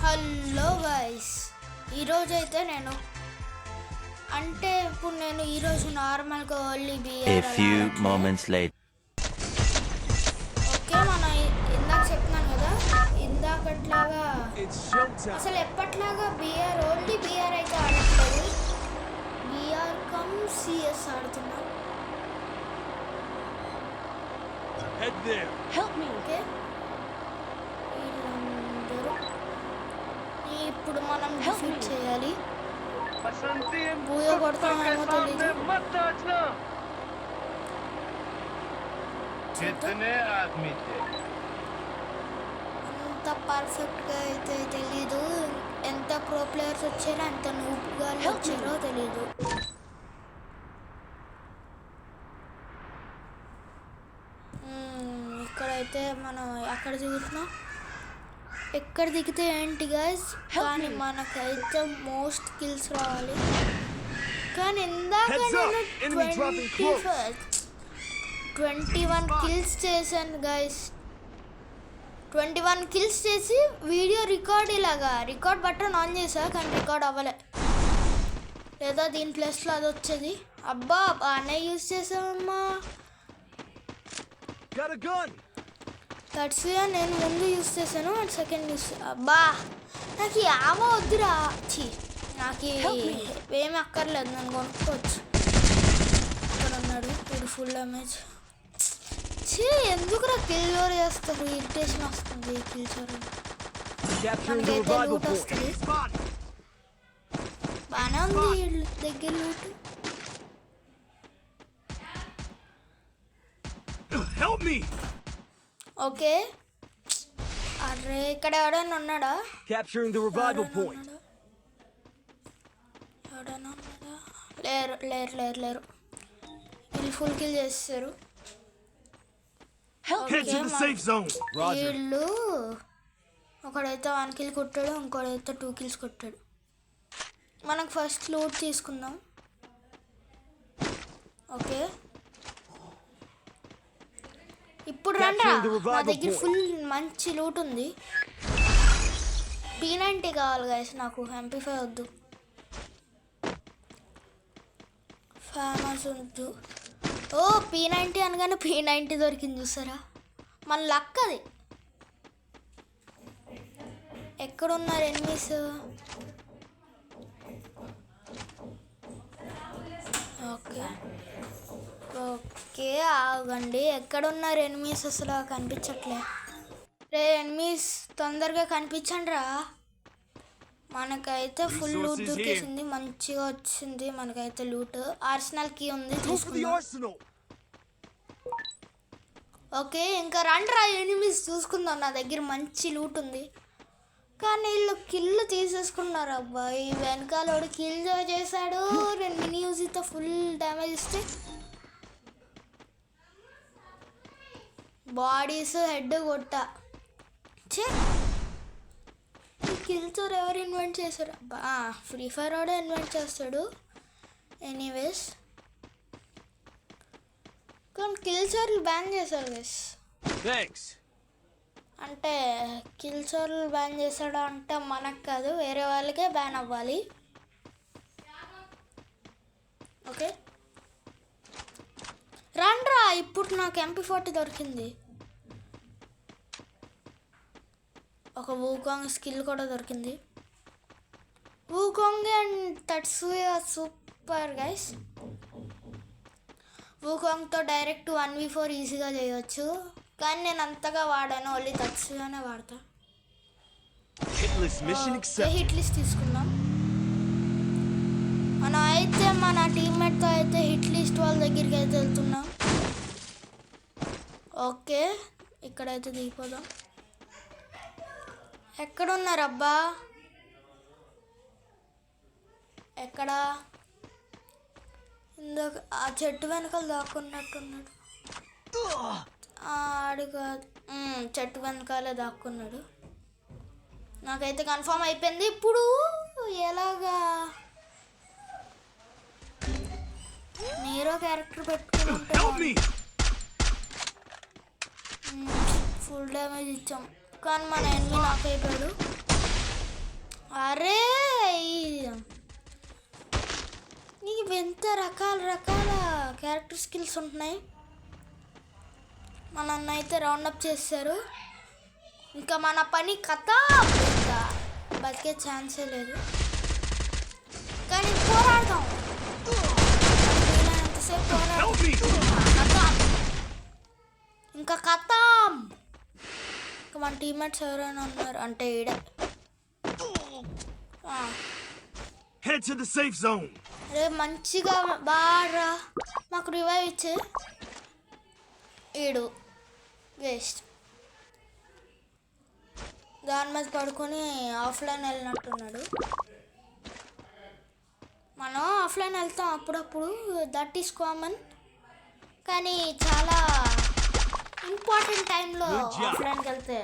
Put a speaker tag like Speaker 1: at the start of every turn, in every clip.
Speaker 1: Hello guys, ఈరోజైతే నేను ఇప్పుడు నేను ఈరోజు నార్మల్గా ఓన్లీ బియర్ ఓకే. మనం ఇందాక చెప్పినాను కదా, ఇందాకట్లాగా అసలు ఎప్పట్లాగా ఓన్లీ బిఆర్ అయితే ఆడట్లేదు. బిఆర్ కమ్ సిఎస్ ఆడుతున్నాం. ఓకే, వీళ్ళందరూ ఇప్పుడు మనం డిఫీట్ చేయాలి. బూయో కొడతామేమో తెలీదు. అంత పర్ఫెక్ట్గా అయితే తెలీదు. ఎంత ప్రో ప్లేయర్స్ వచ్చారో ఎంత నూపుగా వచ్చారో తెలీదు. ఇక్కడైతే మనం అక్కడ దిగుతున్నాం. ఎక్కడ దిగితే ఏంటి గైస్, కానీ మనకైతే మోస్ట్ కిల్స్ రావాలి. కానీ ఇందాక నేను 21 కిల్స్ చేశాను గైస్. 21 కిల్స్ చేసి వీడియో రికార్డ్ బటన్ ఆన్ చేసా, కానీ రికార్డ్ అవ్వలే. లేదా దీని ప్లేస్లో అది వచ్చేది. అబ్బా బాగానే యూజ్ చేసామమ్మా. కట్స్గా నేను ముందు యూస్ చేశాను, అండ్ సెకండ్ యూస్. అబ్బా నాకు ఈ ఆమో వద్దురా. నాకు ఏమి అక్కర్లేదు, నన్ను కొనుక్కోవచ్చు. ఇక్కడ ఉన్నాడు ఇప్పుడు ఫుల్ డ్యామేజ్. ఎందుకురా కిల్ చోరీ చేస్తారు, ఇరిటేషన్ వస్తుంది. కిల్ చోరీ మనకైతే లూట్ వస్తుంది. బాగానే ఉంది దగ్గర లూట్. ఓకే, అరే ఇక్కడ ఎవడైనా ఉన్నాడా? లేరు. వీళ్ళు ఫుల్ కిల్ చేస్తారు. వీళ్ళు ఒకడైతే 1 కిల్ కొట్టాడు, ఇంకోడైతే 2 కిల్స్ కొట్టాడు. మనకు ఫస్ట్ లూట్ తీసుకుందాం. ఓకే, ఇప్పుడు రండి. మా దగ్గర ఫుల్ మంచి లూట్ ఉంది. P90 కావాలి గైస్, నాకు MP5 వద్దు, ఫేమస్ వద్దు. ఓ P90 అనగానే P90 దొరికింది చూసారా, మన లక్ అది. ఎక్కడున్నారు ఎనిమీస్? ఓకే ఆగండి, ఎక్కడున్నారు ఎనిమీస్? అసలు కనిపించట్లే. రే ఎనిమీస్ తొందరగా కనిపించండి రా. మనకైతే ఫుల్ లూట్ దొరికేసింది, మంచిగా వచ్చింది. మనకైతే లూట్ ఆర్సనల్ కీ ఉంది, తీసుకుందాం. ఓకే ఇంకా రండి రా ఎనిమీస్, చూసుకుందాం. నా దగ్గర మంచి లూట్ ఉంది, కానీ వీళ్ళు కిల్ తీసేసుకున్నారు. అబ్బాయి వెనకాలోడు కిల్ చేశాడు. నేను మినీ యూజీతో ఫుల్ డ్యామేజ్ ఇస్తే బాడీస్ హెడ్ కొట్టా. కిల్ చోర్ ఎవరు ఇన్వెంట్ చేశారు? అబ్బా ఫ్రీ ఫైర్ వాడే ఇన్వెంట్ చేస్తాడు. ఎనీవేస్ కానీ కిల్ చోర్లు బ్యాన్ చేశారు గైస్. అంటే కిల్ చోర్లు బ్యాన్ చేశాడు అంటే మనకు కాదు, వేరే వాళ్ళకే బ్యాన్ అవ్వాలి. ఓకే రండ్రా. ఇప్పుడు నాకు MP40 దొరికింది. ఒక వూకాంగ్ స్కిల్ కూడా దొరికింది. Wukong and Tatsuya super guys. వూకాంగ్తో డైరెక్ట్ 1v4 ఈజీగా చేయవచ్చు, కానీ నేను అంతగా వాడాను, ఓన్లీ తట్సుయానే వాడతా. హిట్ లిస్ట్ తీసుకుందాం. మనం అయితే మన టీమ్మేట్తో అయితే హిట్ లిస్ట్ వాళ్ళ దగ్గరికి అయితే వెళ్తున్నాం. ఓకే ఇక్కడైతే దిగిపోదాం. ఎక్కడున్నారు అబ్బా? ఎక్కడా? ఇందాక ఆ చెట్టు వెనకాల దాక్కున్నట్టున్నాడు. ఆడు కాదు, చెట్టు వెనకాలే దాక్కున్నాడు. నాకైతే కన్ఫర్మ్ అయిపోయింది. ఇప్పుడు ఎలాగా నీరో క్యారెక్టర్ పెట్టుకుంటే ఫుల్ డ్యామేజ్ ఇచ్చాం, కానీ మన ఎనిమి నాక్ అయిపోయాడు. క్యారెక్టర్ స్కిల్స్ ఉంటున్నాయి. మా నన్ను అయితే రౌండప్ చేశారు. ఇంకా మన పని కథ, ఇంకా బతికే ఛాన్సే లేదు. కానీ పోరాడదాం, ఎంతసేపు పోరాడదాం. ఇంకా కథం. ఇంకా మన టీమ్మేట్స్ ఎవరైనా ఉన్నారు అంటే ఈడే.
Speaker 2: Head to the safe zone.
Speaker 1: అరే మంచిగా బాగా మాకు రివైవ్ ఇచ్చే. ఈడు వేస్ట్. దాని మీద పడుకొని ఆఫ్లైన్ వెళ్ళినట్టున్నాడు. మనం ఆఫ్లైన్ వెళ్తాం అప్పుడప్పుడు, దట్ ఈస్ కామన్. కానీ చాలా ఇంపార్టెంట్ టైంలో ఆఫ్లైన్కి వెళ్తే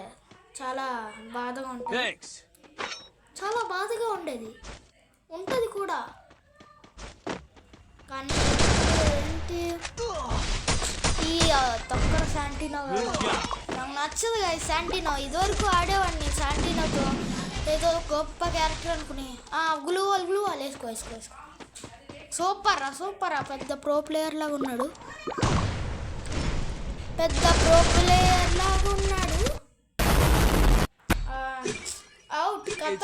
Speaker 1: చాలా బాధగా ఉంటుంది. చాలా బాధగా ఉండేది, ఉంటుంది కూడా. కానీ ఏంటి ఈ తొక్కర శాంటినో నాకు నచ్చదు కదా. శాంటినో ఇదివరకు ఆడేవాడిని శాంటినోతో, ఏదో గొప్ప క్యారెక్టర్ అనుకుని. గ్లూ వాల్ వేసుకో. సూపరా పెద్ద ప్రో ప్లేయర్ లాగా ఉన్నాడు. అవుట్ కథ.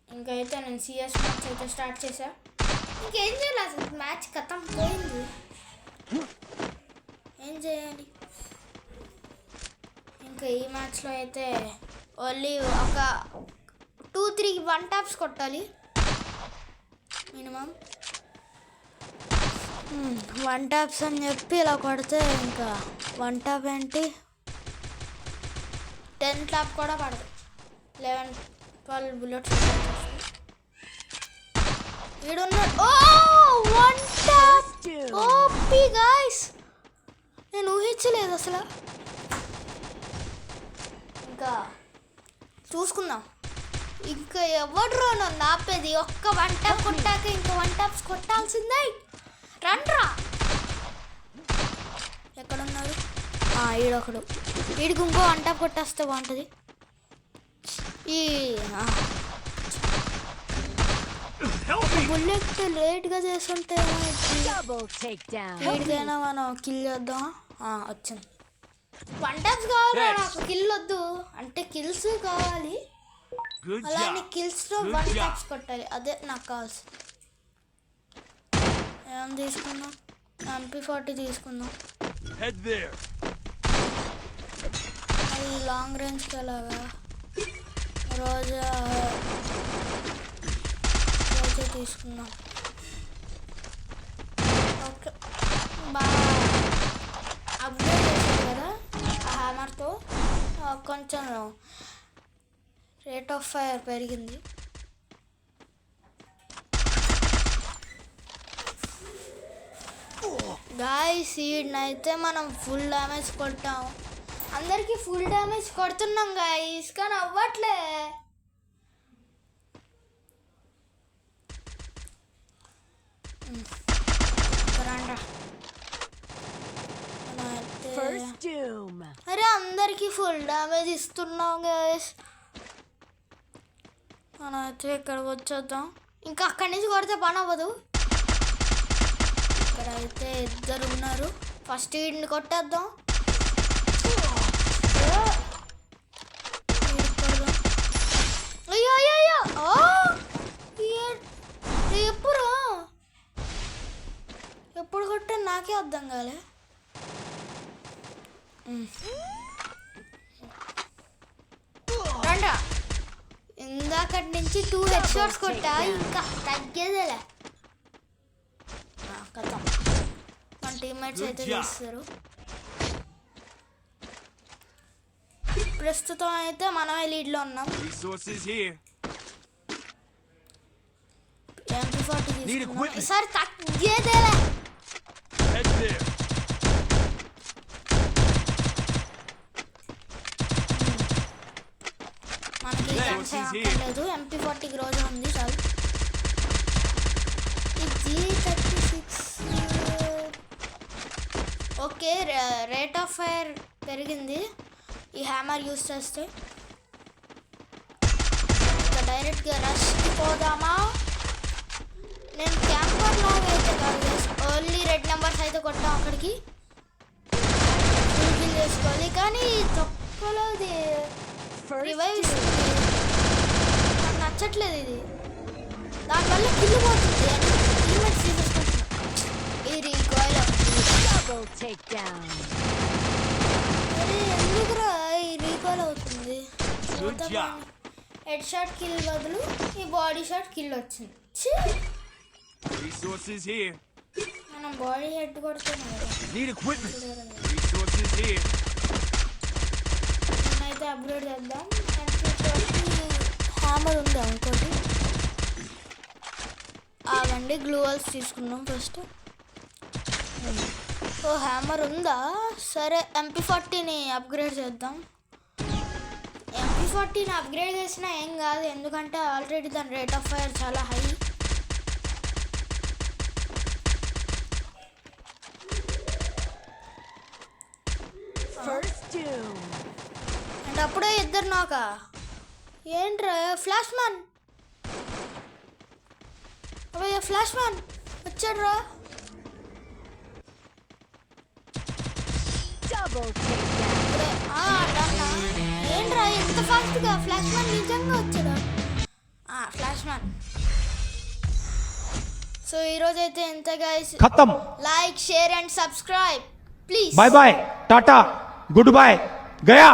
Speaker 1: ఇంకైతే నేను సిఎస్ మ్యాచ్ అయితే స్టార్ట్ చేశా. ఇంకేం చేయాలి, అసలు మ్యాచ్ కథం పోయింది. ఏం చేయాలి ఇంకా ఈ మ్యాచ్లో అయితే ఓన్లీ ఒక 2-3 1 taps కొట్టాలి మినిమం. 1 taps అని చెప్పి ఇలా కొడితే ఇంకా 1 tap ఏంటి 10 tap కూడా పడదు. 11-12 bullets వీడున్నాడు. 1 tap ఓపీ గైస్, నేను ఊహించలేదు అసలు. ఇంకా చూసుకుందాం. ఇంకా ఎవడ్రో నన్ను ఆపేది? ఒక్క 1 tap కొట్టాక ఇంకా 1 taps కొట్టాల్సిందే. రండ్రా. ఎక్కడున్నారు? ఈడొకడు. వీడికి ఇంకో 1 tap కొట్టేస్తే బాగుంటుంది. ఈ బుల్లెట్ లేట్గా చేస్తుంటే వీడికైనా మనం కిల్ చేద్దాం. వచ్చింది. 1 taps కావాలి నాకు, కిల్ వద్దు. అంటే కిల్స్ కావాలి, అలానే కిల్స్లో 1 taps కొట్టాలి, అదే నాకు కావాల్సింది. ఏం తీసుకుందాం? MP40 తీసుకుందాం. అది లాంగ్ రేంజ్కి ఎలాగా? రోజా తీసుకుందాం. ఓకే, బాగా అప్గ్రేడ్ చేశారు కదా ఆ హ్యామర్తో. కొంచెం రేట్ ఆఫ్ ఫైర్ పెరిగింది. గాయ్స్ ఈడనైతే మనం ఫుల్ డ్యామేజ్ కొట్టాం. అందరికీ ఫుల్ డ్యామేజ్ కొడుతున్నాం గాయ్స్, కానీ అవ్వట్లే. అరే అందరికీ ఫుల్ డ్యామేజ్ ఇస్తున్నాం గాయ్స్. మనం అయితే ఇక్కడికి వచ్చేద్దాం. ఇంకా అక్కడి నుంచి కొడితే పని అవ్వదు. ఇక్కడైతే 2 ఉన్నారు. ఫస్ట్ వీడిని కొట్టేద్దాం. అయ్యో అయ్యో ఎప్పుడు కొట్టా నాకే అర్థం కాలే. రండా. ఇందాకటి నుంచి 2 headshots కొట్టా, ఇంకా తగ్గేదేలే. కథ మన టీమ్మేట్స్ అయితే చేస్తారు. ప్రస్తుతం అయితే మనమే లీడ్లో ఉన్నాం. MP40 తీసుకున్నాం. ఈసారి తగ్గేదేలే. మనకి గన్స్ అక్కర్లేదు, MP40 రోజు ఉంది చాలు. G36 okay, rate of fire పెరిగింది ఈ హ్యామర్ యూస్ చేస్తే. ఇంకా డైరెక్ట్గా రష్కి పోదామా? నేను క్యాంపర్ లాగా అయితే కాదు, ఓన్లీ రెడ్ నెంబర్స్ అయితే కొట్టాం అక్కడికి ఫుల్ చేసుకోవాలి. కానీ తొక్కలో ఇది రివైవ్ ఇస్తుంది, నాకు నచ్చట్లేదు ఇది. దానివల్ల కిల్లు పోతుంది అని టీమేట్స్ తీసేసుకుంటున్నాను. ఇది రీకాయిల్ అరే ఎందుకురా ఈ రీకాయిల్ అవుతుంది. హెడ్ షాట్ కిల్ బదులు ఈ బాడీ షాట్ కిల్ వచ్చింది.
Speaker 2: Resources here.
Speaker 1: మనం బాడీ హెడ్ కొడుతున్నాం కదా.
Speaker 2: Need equipment. Resources here.
Speaker 1: నేనైతే అప్గ్రేడ్ చేద్దాం. హ్యామర్ ఉంది ఇంకోటి. ఆగండి, గ్లూవల్స్ తీసుకున్నాం ఫస్ట్. ఓ హ్యామర్ ఉందా, సరే MP40ని అప్గ్రేడ్ చేద్దాం. MP40ని అప్గ్రేడ్ చేసినా ఏం కాదు, ఎందుకంటే ఆల్రెడీ దాని రేట్ ఆఫ్ ఫైర్ చాలా హై. అంటే అప్పుడే ఇద్దరు నాక ఏంట్రా ఫ్లాష్ మ్యాన్, అబ్బాయి ఫ్లాష్ మ్యాన్ వచ్చాడు రా. ఏంట్రా ఎంత ఫాస్ట్గా ఫ్లాష్ మ్యాన్ నిజంగా వచ్చాడు. Flash man. సో ఈరోజైతే ఎంత గైస్,
Speaker 3: खत्म.
Speaker 1: Like share and subscribe please.
Speaker 3: Bye bye, tata, goodbye, गया.